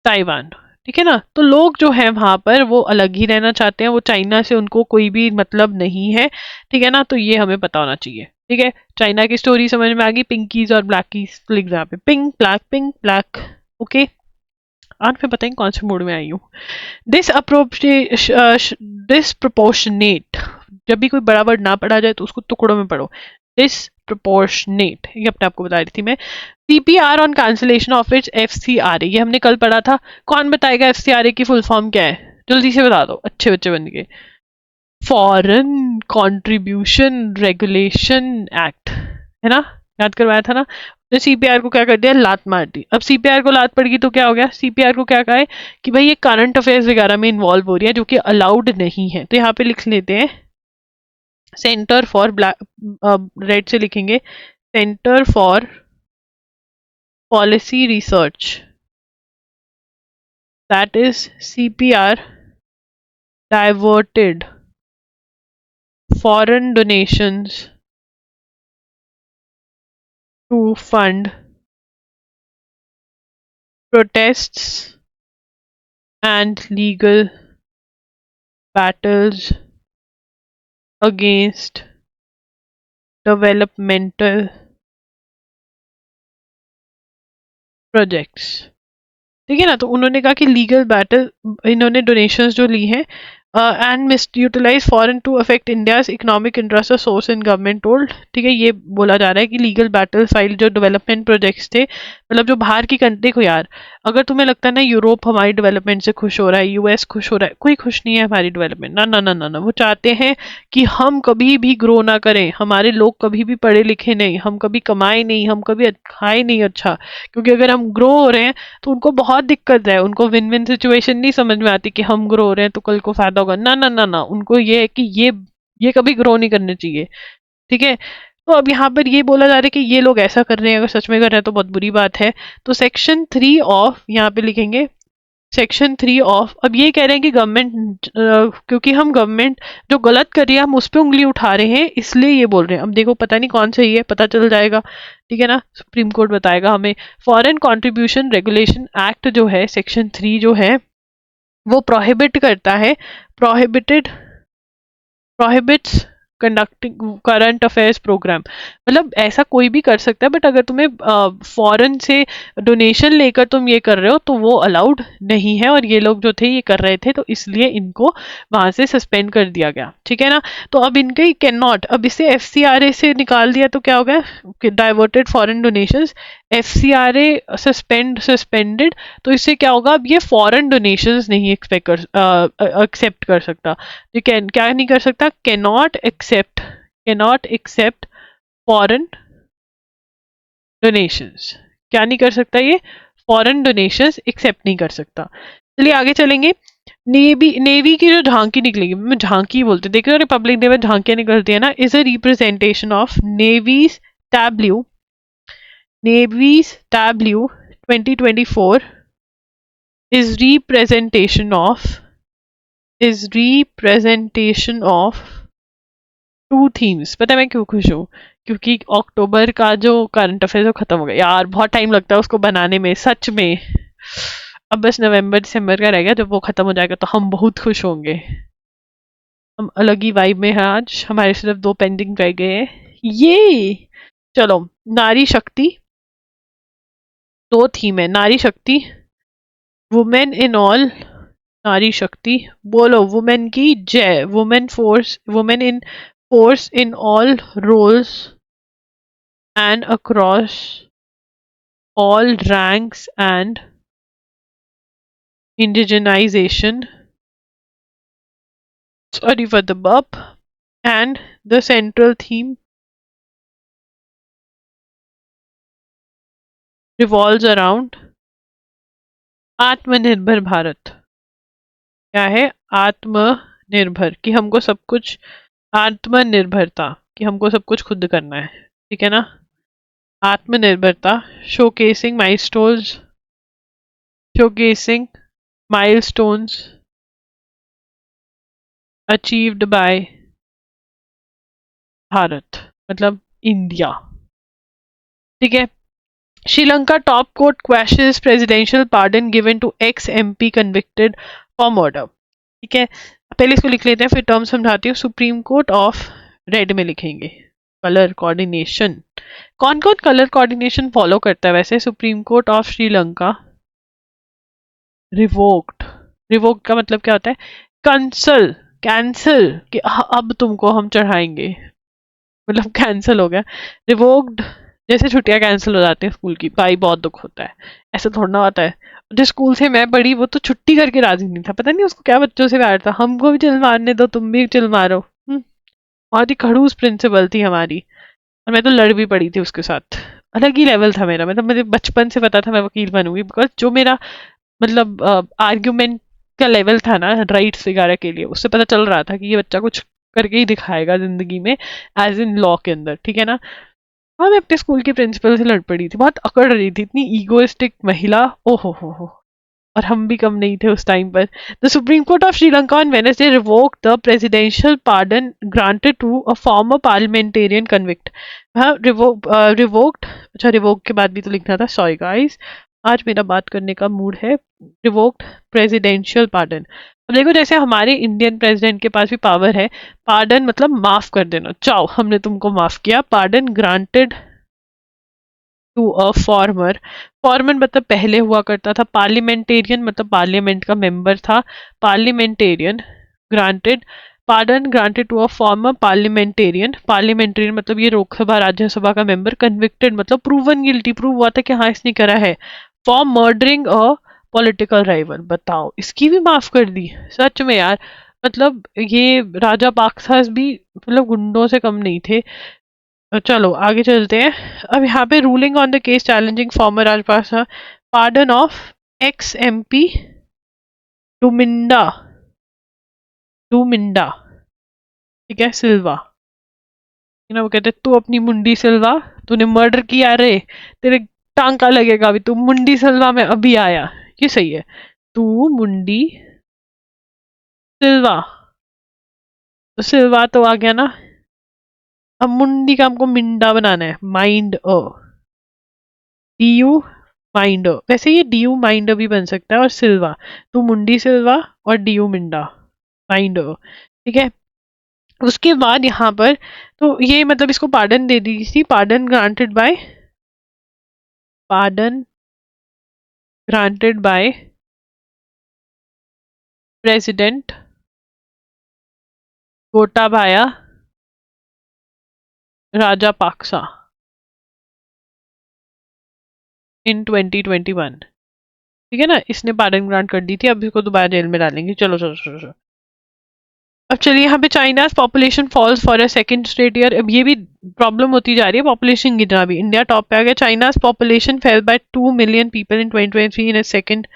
Taiwan, ठीक है ना। तो लोग जो है वहां पर वो अलग ही रहना चाहते हैं, वो चाइना से उनको कोई भी मतलब नहीं है, ठीक है ना। तो ये हमें पता होना चाहिए, ठीक है। चाइना की स्टोरी समझ में आ गई, पिंकीज और ब्लैकीज लिख दो यहाँ पे, पिंक ब्लैक, ओके। आज मैं पता नहीं कौन से मूड में आई हूँ। डिसप्रोपोर्शनेट, जब भी कोई बड़ा वर्ड ना पढ़ा जाए तो उसको टुकड़ों में पढ़ो, डिसप्रोपोर्शनेट, ये अपने आपको बता रही थी मैं। CPR on cancellation of its FCRA, ये हमने कल पढ़ा था। कौन बताएगा FCRA की फुल फॉर्म क्या है, जल्दी से बता दो, अच्छे बच्चे बन गए। फॉरेन कंट्रीब्यूशन रेगुलेशन एक्ट, है ना, याद करवाया था ना। तो CPR को क्या कर दिया, लात मार दी। अब CPR को लात पड़ गई तो क्या हो गया, CPR को क्या कहा है कि भाई ये करंट अफेयर्स वगैरह में इन्वॉल्व हो रही है जो कि अलाउड नहीं है। तो यहाँ पे लिख लेते हैं सेंटर फॉर रेड से लिखेंगे centre for policy research, that is CPR diverted foreign donations to fund protests and legal battles against developmental projects, ठीक है ना। तो उन्होंने कहा कि लीगल बैटल, इन्होंने डोनेशंस जो ली हैं and misutilize foreign to affect India's economic interest source in government told, ठीक है। ये बोला जा रहा है कि लीगल बैटल फाइल जो डेवलपमेंट प्रोजेक्ट्स थे, मतलब जो बाहर की कंट्री, देखो यार, अगर तुम्हें लगता है ना यूरोप हमारी डेवलपमेंट से खुश हो रहा है, US खुश हो रहा है, कोई खुश नहीं है हमारी डेवलपमेंट, ना ना ना ना ना। वो चाहते हैं कि हम कभी भी ग्रो ना करें, हमारे लोग कभी भी पढ़े लिखे नहीं, हम कभी कमाए नहीं, हम कभी खाए नहीं अच्छा, क्योंकि अगर हम ग्रो हो रहे हैं तो उनको बहुत दिक्कत है, उनको विन विन सिचुएशन नहीं समझ में आती कि हम ग्रो हो रहे हैं तो कल को फायदा होगा, ना ना ना ना। उनको ये है कि ये कभी ग्रो नहीं करने चाहिए, ठीक है। तो अब यहाँ पर ये बोला जा रहा है कि ये लोग ऐसा कर रहे हैं, अगर सच में कर रहे हैं तो बहुत बुरी बात है। तो सेक्शन 3 ऑफ, यहाँ पे लिखेंगे सेक्शन 3 ऑफ, अब ये कह रहे हैं कि गवर्नमेंट, क्योंकि हम गवर्नमेंट जो गलत कर रही है हम उस पर उंगली उठा रहे हैं, इसलिए ये बोल रहे हैं। अब देखो पता नहीं कौन सही है, पता चल जाएगा, ठीक है ना, सुप्रीम कोर्ट बताएगा हमें। फॉरेन कंट्रीब्यूशन रेगुलेशन एक्ट जो है सेक्शन 3 जो है वो प्रोहिबिट करता है, prohibited prohibits conducting current affairs programme, मतलब ऐसा कोई भी कर सकता है, बट अगर तुम्हें फॉरेन से डोनेशन लेकर तुम ये कर रहे हो तो वो अलाउड नहीं है, और ये लोग जो थे ये कर रहे थे, तो इसलिए इनको वहां से सस्पेंड कर दिया गया, ठीक है ना। तो अब इनके कैन नॉट, अब इसे एफसीआरए से निकाल दिया तो क्या हो गया, diverted foreign donations, FCRA suspended, तो इससे क्या होगा, अब ये फॉरेन डोनेशंस नहीं एक्सेप्ट कर सकता। ये कैन क्या नहीं कर सकता, कैनॉट एक्सेप्ट फॉरेन डोनेशंस, क्या नहीं कर सकता ये, फॉरेन डोनेशंस एक्सेप्ट नहीं कर सकता। चलिए आगे चलेंगे। नेवी की जो झांकी निकलेगी, मैं झांकी बोलते, देख रहे हो रिपब्लिक डे में झांकियां निकलती है ना, is a representation of tableau navy's tableau 2024 is representation of two themes. पता है मैं क्यों खुश हूँ, क्योंकि अक्टूबर का जो करंट अफेयर वो खत्म हो गया यार, बहुत टाइम लगता है उसको बनाने में सच में। अब बस नवंबर दिसंबर का रह गया, जब वो खत्म हो जाएगा तो हम बहुत खुश होंगे। हम अलग ही वाइब में हैं आज, हमारे सिर्फ 2 पेंडिंग रह गए हैं ये। चलो, नारी शक्ति, 2 थीम है, नारी शक्ति, वुमेन इन ऑल, नारी शक्ति, बोलो वुमेन की जय, women in force in all roles and across all ranks and indigenization, sorry for the burp, and the central theme revolves around आत्मनिर्भर भारत। क्या है, आत्मनिर्भर, कि हमको सब कुछ, आत्मनिर्भरता कि हमको सब कुछ खुद करना है, ठीक है ना। आत्मनिर्भरता, showcasing milestones achieved by Bharat, मतलब इंडिया, ठीक है। Sri Lanka top court questions presidential pardon given to ex MP convicted for murder, ठीक है। पहले इसको लिख लेते हैं, फिर टर्म समझाती हूँ। सुप्रीम कोर्ट ऑफ, रेड में लिखेंगे, कलर कोऑर्डिनेशन, कौन कौन कलर कोऑर्डिनेशन फॉलो करता है वैसे, supreme court of Sri Lanka revoked, revoked का मतलब क्या होता है, कैंसल, कि अब तुमको हम चढ़ाएंगे, मतलब कैंसिल हो गया। रिवोक्ड, जैसे छुट्टियां कैंसिल हो जाती हैं स्कूल की, भाई बहुत दुख होता है, ऐसा थोड़ा ना होता है। जिस स्कूल से मैं पढ़ी वो तो छुट्टी करके राजी नहीं था, पता नहीं उसको क्या बच्चों से प्यार था, हमको भी चिल मारने दो, तुम भी चिल मारो। बहुत ही खड़ूस प्रिंसिपल थी हमारी, और मैं तो लड़ भी पड़ी थी उसके साथ, अलग ही लेवल था मेरा, मतलब मुझे बचपन से पता था मैं वकील बनूंगी, बिकॉज जो मेरा मतलब आर्ग्यूमेंट का लेवल था ना राइट्स वगैरह के लिए, उससे पता चल रहा था कि ये बच्चा कुछ करके ही दिखाएगा जिंदगी में, एज इन लॉ के अंदर, ठीक है ना। हाँ, मैं अपने स्कूल की प्रिंसिपल से लड़ पड़ी थी, बहुत अकड़ रही थी, इतनी ईगोइस्टिक महिला, ओहो हो, और हम भी कम नहीं थे उस टाइम पर। The supreme court of Sri Lanka on Wednesday revoke the presidential pardon granted to a former parliamentarian convict. हाँ, रिवोक्ड, अच्छा रिवोक के बाद भी तो लिखना था, सॉरी गाइस, आज मेरा बात करने का मूड है। रिवोक्ड प्रेसिडेंशियल पार्डन, अब देखो जैसे हमारे इंडियन प्रेसिडेंट के पास भी पावर है, पार्डन मतलब माफ कर देना, चाओ हमने तुमको माफ किया, pardon granted to a former, former मतलब पहले हुआ करता था, पार्लियामेंटेरियन मतलब पार्लियामेंट का मेंबर था, parliamentarian, granted, pardon granted to a former parliamentarian मतलब ये लोकसभा राज्यसभा का मेंबर, कन्विक्टेड मतलब प्रूवन गिल्टी, प्रूव हुआ था कि हाँ इसने करा है, for murdering a political rival, बताओ इसकी भी माफ कर दी, सच में यार, मतलब ये राजा पाकसास भी मतलब गुंडों से कम नहीं थे। चलो आगे चलते हैं। अब यहाँ पे ruling on the case challenging former Rajapaksa, pardon of ex MP Duminda, Duminda, ठीक है, सिल्वा, वो कहते तू अपनी मुंडी सिल्वा, तूने मर्डर किया रे, तेरे टांका लगेगा अभी, तू मुंडी सिल्वा में अभी आया, ये सही है, तू मुंडी सिल्वा, तो सिल्वा तो आ गया ना, अब मुंडी का हमको मिंडा बनाना है, माइंड डीयू माइंड, वैसे ये डीयू माइंड भी बन सकता है, और सिल्वा, तो मुंडी सिल्वा और डीयू मिंडा माइंड, ठीक है। उसके बाद यहाँ पर तो ये मतलब इसको पार्डन दे दी थी, pardon granted by president Gotabaya Rajapaksa in 2021। ठीक है ना, इसने पार्डन ग्रांट कर दी थी, अब इसको दोबारा जेल में डालेंगे। चलो चलो चलो चलो। अब चलिए यहाँ पे China population falls for a second straight year. अब ये भी प्रॉब्लम होती जा रही है पॉपुलेशन गिरना भी। इंडिया टॉप पे आ गया। China's population fell by 2 million people in 2023 in a second.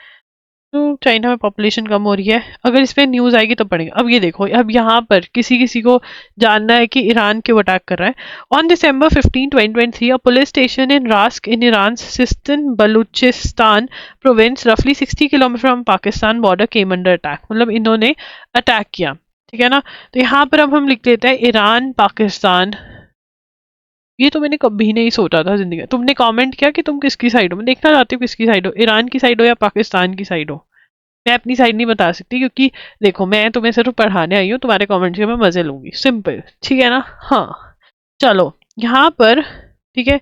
तो चाइना में पॉपुलेशन कम हो रही है। अगर इस पे न्यूज आएगी तो पढ़ेंगे। अब ये देखो, अब यहाँ पर किसी किसी को जानना है कि ईरान क्यों अटैक कर रहा है। On December 15 2023 a police station in rusk in Iran Sistan Balochistan province रफली 60 kilometre from Pakistan border came under attack. मतलब इन्होंने अटैक किया। ठीक है ना, तो यहाँ पर अब हम लिख लेते हैं ईरान पाकिस्तान। ये तो मैंने कभी नहीं सोचा था जिंदगी में। तुमने कमेंट किया कि तुम किसकी साइड हो। मैं देखना चाहती हूँ किसकी साइड हो, ईरान की साइड हो या पाकिस्तान की साइड हो। मैं अपनी साइड नहीं बता सकती क्योंकि देखो मैं तुम्हें सिर्फ पढ़ाने आई हूँ, तुम्हारे कमेंट्स के मैं मजे लूंगी। सिंपल, ठीक है ना। हाँ चलो यहाँ पर, ठीक है,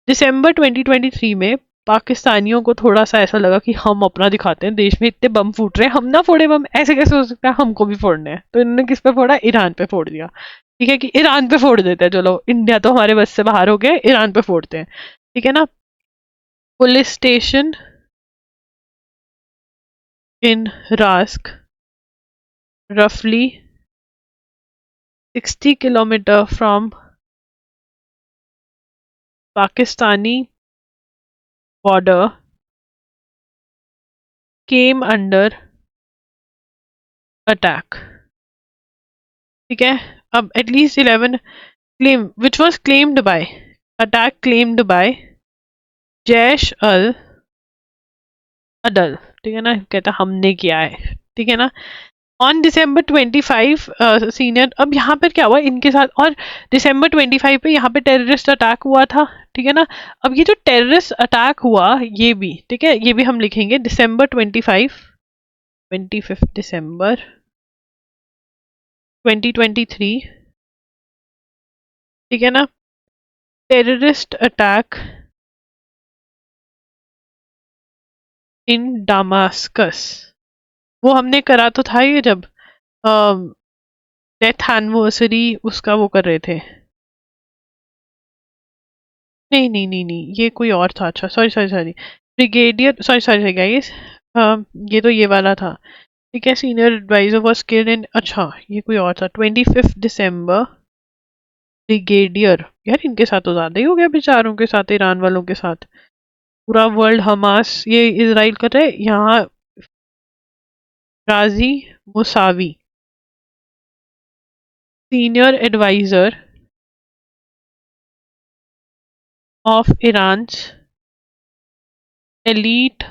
दिसंबर 2023 में पाकिस्तानियों को थोड़ा सा ऐसा लगा कि हम अपना दिखाते हैं, देश में इतने बम फूट रहे हैं, हम ना फोड़े बम, ऐसे कैसे हो सकता है, हमको भी फोड़ने हैं। तो इन्होंने किस पे फोड़ा, ईरान पे फोड़ दिया। ठीक है कि ईरान पे फोड़ देते हैं, चलो इंडिया तो हमारे बस से बाहर हो गए, ईरान पे फोड़ते हैं। ठीक है ना। Police station in rusk roughly 60 kilometer from Pakistani border came under attack। ठीक है, अब at least 11 claim which was claimed by attack claimed by Jaish अल अदल। ठीक है ना, कहता हमने किया है। ठीक है ना। ऑन दिसंबर 25 सीनियर, अब यहाँ पर क्या हुआ इनके साथ, और दिसंबर 25 पे यहाँ पे टेररिस्ट अटैक हुआ था। ठीक है ना। अब ये जो टेररिस्ट अटैक हुआ ये भी, ठीक है, ये भी हम लिखेंगे दिसंबर 25 दिसंबर 2023। ठीक है ना। टेररिस्ट अटैक इन डामास्कस, वो हमने करा तो था ये जब डेथ एनिवर्सरी उसका वो कर रहे थे। नहीं नहीं नहीं नहीं, ये कोई और था। अच्छा sorry sorry sorry, brigadier, sorry sorry guys, ये तो ये वाला था। ठीक है, senior adviser was killed in, अच्छा ये कोई और था। 25 दिसंबर ब्रिगेडियर, यार इनके साथ तो ज्यादा ही हो गया बेचारों के साथ, ईरान वालों के साथ। पूरा वर्ल्ड हमास ये इसराइल कर रहे, यहाँ Razi Mousavi senior adviser of Iran elite.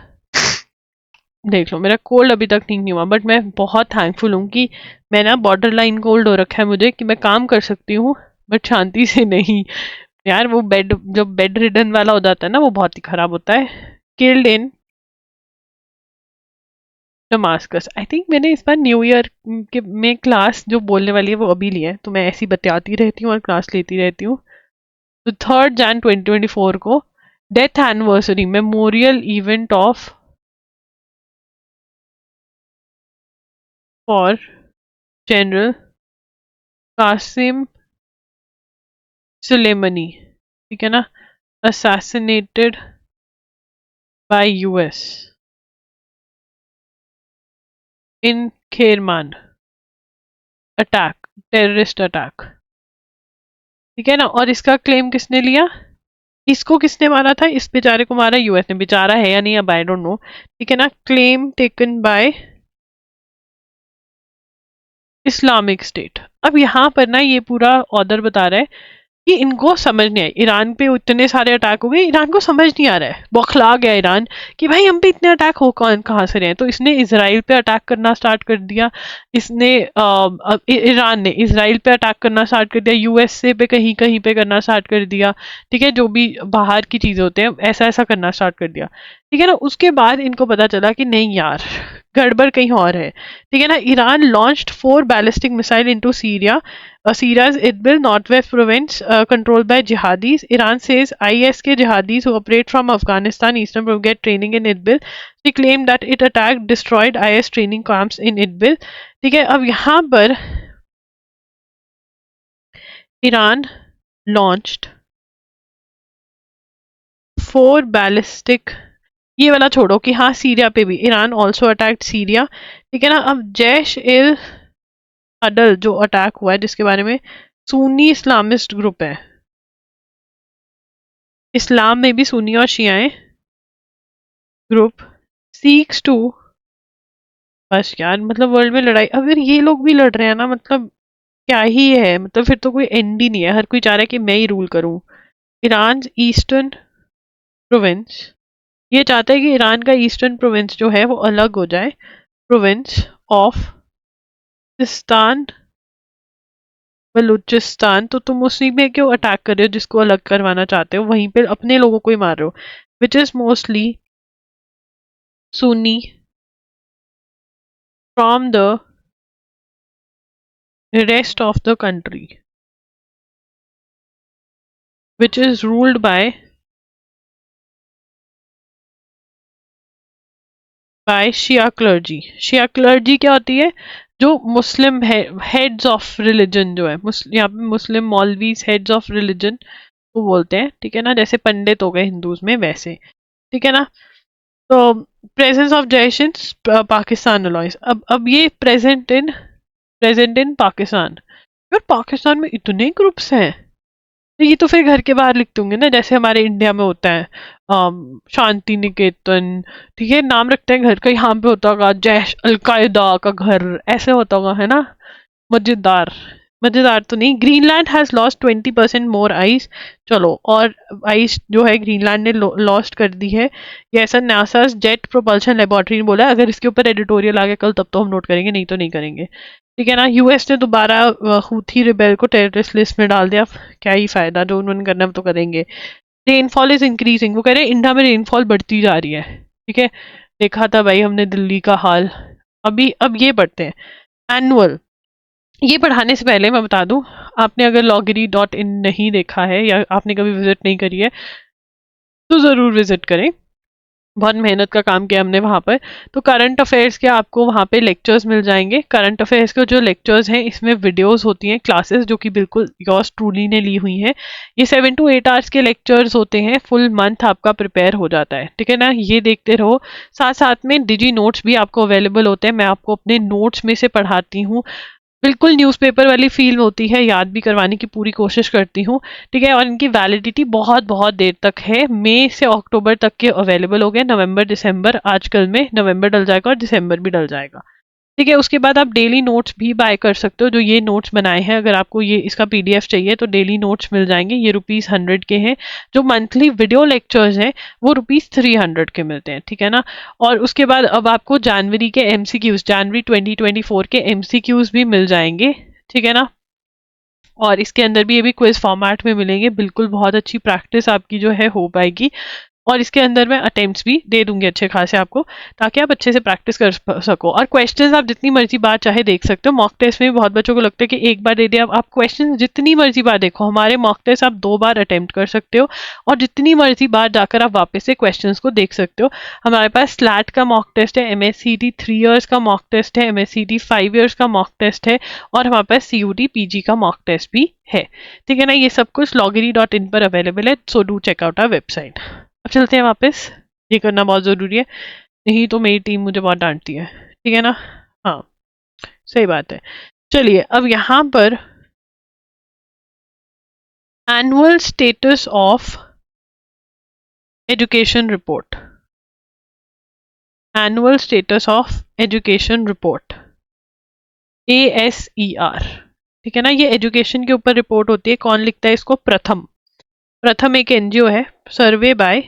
देख लो, मेरा कोल्ड अभी तक ठीक नहीं हुआ, बट मैं बहुत थैंकफुल हूँ कि मैं ना बॉर्डर लाइन कोल्ड हो रखा है मुझे, कि मैं काम कर सकती हूँ बट शांति से नहीं। यार वो बेड, जो बेड रिडन वाला हो जाता है ना, वो बहुत ही खराब होता है। Killed in Damascus. I think मैंने इस बार न्यू ईयर के में क्लास जो बोलने वाली है वो अभी ली है, तो मैं ऐसी बतियाती रहती हूँ और क्लास लेती रहती हूँ। तो 3 जन 2024 को death anniversary memorial event of for general Qasem Soleimani. ठीक है ना, assassinated by US in Kerman attack, terrorist attack. ठीक है ना। और इसका क्लेम किसने लिया, इसको किसने मारा था, इस बेचारे को मारा यूएस ने। बेचारा है या नहीं अब आई डोंट नो। ठीक है ना। Claim taken by Islamic state. अब यहाँ पर ना ये पूरा ऑर्डर बता रहा है कि इनको समझ नहीं आया, ईरान पे इतने सारे अटैक हो गए, ईरान को समझ नहीं आ रहा है, बौखला गया ईरान कि भाई हम पे इतने अटैक हो कौन कहाँ से रहे हैं। तो इसने इसराइल पे अटैक करना स्टार्ट कर दिया। इसने ईरान ने इसराइल पे अटैक करना स्टार्ट कर दिया, यूएसए पे कहीं कहीं पे करना स्टार्ट कर दिया। ठीक है, जो भी बाहर की चीजें होते हैं ऐसा ऐसा करना स्टार्ट कर दिया। ठीक है ना। उसके बाद इनको पता चला कि नहीं यार, गड़बड़ कहीं और है। ठीक है ना। Iran launched 4 ballistic missile into Syria Syria's Idlib northwest province controlled by jihadis. Iran says IS के jihadis who operate from Afghanistan eastern will get training in Idlib. They claim that it attacked destroyed IS training camps in Idlib. ठीक है, अब यहाँ पर Iran launched 4 ballistic, ये वाला छोड़ो कि हाँ सीरिया पे भी ईरान ऑल्सो अटैक्ड सीरिया, ठीक है ना। अब जैश इल अदल जो अटैक हुआ है, जिसके बारे में सुन्नी इस्लामिस्ट ग्रुप है, इस्लाम में भी सुन्नी और शियाएं ग्रुप सीक्स टू, बस यार मतलब वर्ल्ड में लड़ाई, अगर ये लोग भी लड़ रहे हैं ना, मतलब क्या ही है, मतलब फिर तो कोई एंड ही नहीं है, हर कोई चाह रहा है कि मैं ही रूल करूं। ईरान ईस्टर्न प्रोविंस, ये चाहता है कि ईरान का ईस्टर्न प्रोविंस जो है वो अलग हो जाए, प्रोविंस ऑफ सिस्तान बलूचिस्तान। तो तुम उसी में क्यों अटैक कर रहे हो जिसको अलग करवाना चाहते हो, वहीं पे अपने लोगों को ही मार रहे हो, which is mostly Sunni from the rest of the country which is ruled by Shia clergy. Shia clergy क्या होती है, जो मुस्लिम हेड्स ऑफ रिलीजन जो है, यहाँ पे मुस्लिम मौलवीज हेड्स ऑफ रिलीजन को बोलते हैं, ठीक है ना, जैसे पंडित हो गए हिंदूज में वैसे, ठीक है ना। तो प्रेजेंस ऑफ जैश इन पाकिस्तान अलॉयंस, अब ये प्रेजेंट इन पाकिस्तान, यार पाकिस्तान में इतने ग्रुप्स हैं, तो ये तो फिर घर के बाहर लिखते होंगे ना, जैसे हमारे इंडिया में होता है शांति निकेतन, ठीक है, नाम रखते हैं घर का, यहाँ पे होता होगा जैश अलकायदा का घर, ऐसे होता होगा, है ना। मजेदार, मजेदार तो नहीं। Greenland has lost 20% more ice, चलो, और आइस जो है ग्रीनलैंड ने लॉस्ट कर दी है, ये ऐसा नासा जेट प्रोपल्शन लेबोरेटरी ने बोला है। अगर इसके ऊपर एडिटोरियल आ गया कल तब तो हम नोट करेंगे, नहीं तो नहीं करेंगे, ठीक है ना। यूएस ने दोबारा हूथी रिबेल को टेररिस्ट लिस्ट में डाल दिया, क्या ही फायदा, जो उन्होंने करना है तो करेंगे। रेनफॉल इज इंक्रीजिंग, वो कह रहे हैं इंडिया में रेनफॉल बढ़ती जा रही है, ठीक है, देखा था भाई हमने दिल्ली का हाल। अभी अब ये बढ़ते हैं एनुअल, ये पढ़ाने से पहले मैं बता दूं, आपने अगर loggery.in नहीं देखा है या आपने कभी विजिट नहीं करी है तो ज़रूर विजिट करें, बहुत मेहनत का काम किया हमने वहाँ पर। तो करंट अफेयर्स के आपको वहाँ पे लेक्चर्स मिल जाएंगे, करंट अफेयर्स के जो लेक्चर्स हैं इसमें वीडियोस होती हैं, क्लासेस जो कि बिल्कुल योर्स ट्रूली ने ली हुई हैं। ये 7 to 8 आवर्स के लेक्चर्स होते हैं, फुल मंथ आपका प्रिपेयर हो जाता है, ठीक है ना। ये देखते रहो, साथ साथ में डिजी नोट्स भी आपको अवेलेबल होते हैं, मैं आपको अपने नोट्स में से पढ़ाती हूँ, बिल्कुल न्यूज़पेपर वाली फील होती है, याद भी करवाने की पूरी कोशिश करती हूँ, ठीक है। और इनकी वैलिडिटी बहुत बहुत देर तक है, मई से अक्टूबर तक के अवेलेबल हो गए, नवंबर दिसंबर आजकल में नवंबर डल जाएगा और दिसंबर भी डल जाएगा, ठीक है। उसके बाद आप डेली नोट्स भी बाय कर सकते हो, जो ये नोट्स बनाए हैं, अगर आपको ये इसका पीडीएफ चाहिए तो डेली नोट्स मिल जाएंगे, ये ₹100 के हैं। जो मंथली वीडियो लेक्चर्स हैं वो ₹300 के मिलते हैं, ठीक है ना। और उसके बाद अब आपको जनवरी के एमसीक्यूज, जनवरी 2024 के एमसीक्यूज भी मिल जाएंगे, ठीक है ना। और इसके अंदर भी ये भी क्विज फॉर्मेट में मिलेंगे, बिल्कुल बहुत अच्छी प्रैक्टिस आपकी जो है हो पाएगी। और इसके अंदर मैं अटेम्प्ट्स भी दे दूंगी अच्छे खासे आपको, ताकि आप अच्छे से प्रैक्टिस कर सको। और क्वेश्चंस आप जितनी मर्जी बार चाहे देख सकते हो, मॉक टेस्ट में भी बहुत बच्चों को लगता है कि एक बार दे दिया, आप क्वेश्चन जितनी मर्जी बार देखो, हमारे मॉक टेस्ट आप 2 बार अटेम्प्ट कर सकते हो, और जितनी मर्जी बार जाकर आप वापस से क्वेश्चन को देख सकते हो। हमारे पास स्लैट का मॉक टेस्ट है, MSCT 3 ईयर्स का मॉक टेस्ट है, MSCT 5 ईयर्स का मॉक टेस्ट है, और हमारे पास CUT PG का मॉक टेस्ट भी है, ठीक है ना। ये सब कुछ loggery.in पर अवेलेबल है, so do check out our website. अब चलते हैं वापस, ये करना बहुत ज़रूरी है, नहीं तो मेरी टीम मुझे बहुत डांटती है, ठीक है ना। हाँ सही बात है। चलिए अब यहाँ पर annual status of education report, annual status of education report ASER, ठीक है ना। ये एजुकेशन के ऊपर रिपोर्ट होती है, कौन लिखता है इसको, प्रथम। प्रथम एक NGO है, सर्वे बाय,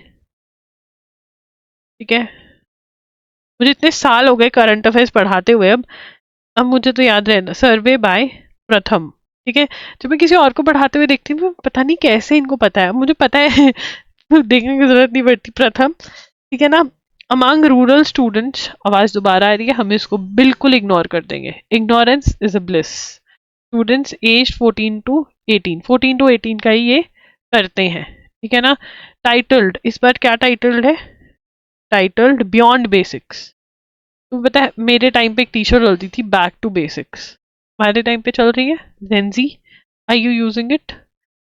ठीक है, मुझे इतने साल हो गए करंट अफेयर्स पढ़ाते हुए, अब मुझे तो याद रहना, सर्वे बाय प्रथम, ठीक है। जब मैं किसी और को पढ़ाते हुए देखती हूँ, पता नहीं कैसे इनको पता है, मुझे पता है देखने की जरूरत नहीं पड़ती, प्रथम, ठीक है ना। अमंग रूरल स्टूडेंट्स, आवाज दोबारा आ रही है, हम इसको बिल्कुल इग्नोर कर देंगे, ignorance is a bliss, students age 14 to 18 का ही ये करते हैं, ठीक है ना। टाइटल्ड, इस बार क्या टाइटल्ड है, टाइटल्ड बियॉन्ड बेसिक्स। तो पता है मेरे टाइम पे एक टी शर्ट चलती थी बैक टू बेसिक्स, हमारे टाइम पे चल रही है Gen Z, are you using it,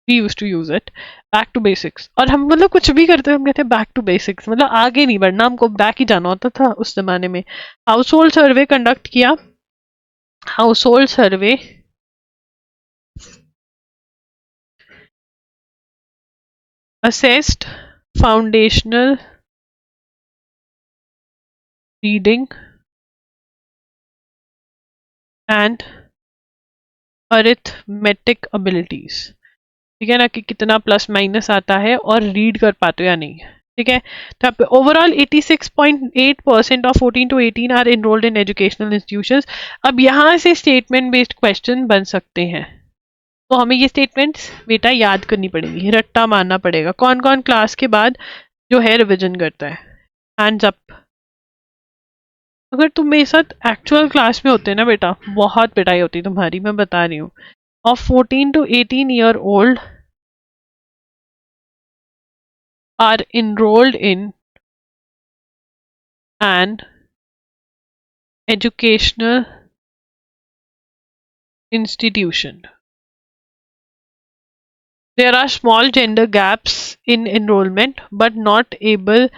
we use to use it, back to basics. और हम मतलब कुछ भी करते हम कहते हैं बैक टू बेसिक्स, मतलब आगे नहीं बढ़ना, हमको बैक ही जाना होता था उस जमाने में। हाउस होल्ड सर्वे कंडक्ट किया, house hold survey assessed foundational reading and arithmetic abilities, ठीक है ना, कि कितना प्लस माइनस आता है और रीड कर पाते हो या नहीं, ठीक है। तो आप overall 86.8% of 14 to 18 are enrolled in educational institutions. अब यहाँ से स्टेटमेंट बेस्ड क्वेश्चन बन सकते हैं, तो हमें ये स्टेटमेंट्स बेटा याद करनी पड़ेगी, रट्टा मारना पड़ेगा। कौन कौन क्लास के बाद जो है रिविजन करता है, हैंड्स अप। अगर तुम मेरे साथ एक्चुअल क्लास में होते ना बेटा, बहुत पिटाई होती तुम्हारी, मैं बता रही हूँ। Of 14 to 18 year old are enrolled in an educational institution. There are small gender gaps in enrollment, but notable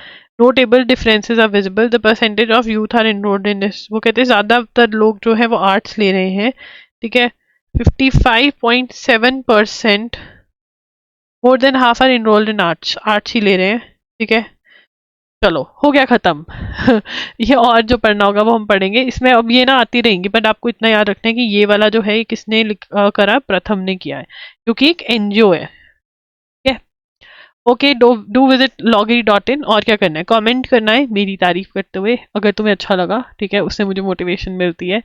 differences are visible. The percentage of youth are enrolled in this. वो कहते हैं ज़्यादातर लोग जो है वो आर्ट्स ले रहे हैं, ठीक है। 55.7%, more than half are enrolled in arts, arts ही ले रहे हैं, ठीक है। चलो हो गया खत्म। ये और जो पढ़ना होगा वो हम पढ़ेंगे, इसमें अब ये ना आती रहेंगी, बट आपको इतना याद रखना है कि ये वाला जो है ये किसने करा, प्रथम ने किया है, क्योंकि एक एनजीओ है, ठीक है। Okay, do visit loggery.in। और क्या करना है, कमेंट करना है मेरी तारीफ करते हुए अगर तुम्हें अच्छा लगा, ठीक है, उससे मुझे मोटिवेशन मिलती है।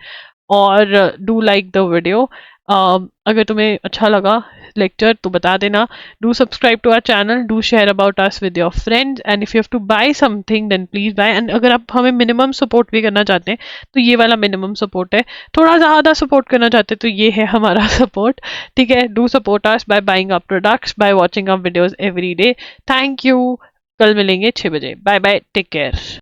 और डू लाइक द वीडियो, अगर तुम्हें अच्छा लगा लेक्चर तो बता देना। Do subscribe to our channel, do share about us with your friends, and if you have to buy something then please buy. And अगर आप हमें मिनिमम सपोर्ट भी करना चाहते हैं तो ये वाला मिनिमम सपोर्ट है, थोड़ा ज़्यादा सपोर्ट करना चाहते हैं तो ये है हमारा सपोर्ट, ठीक है। Do support us by buying our products, by watching our videos every day. Thank you, कल मिलेंगे 6 बजे, बाय बाय, टेक केयर।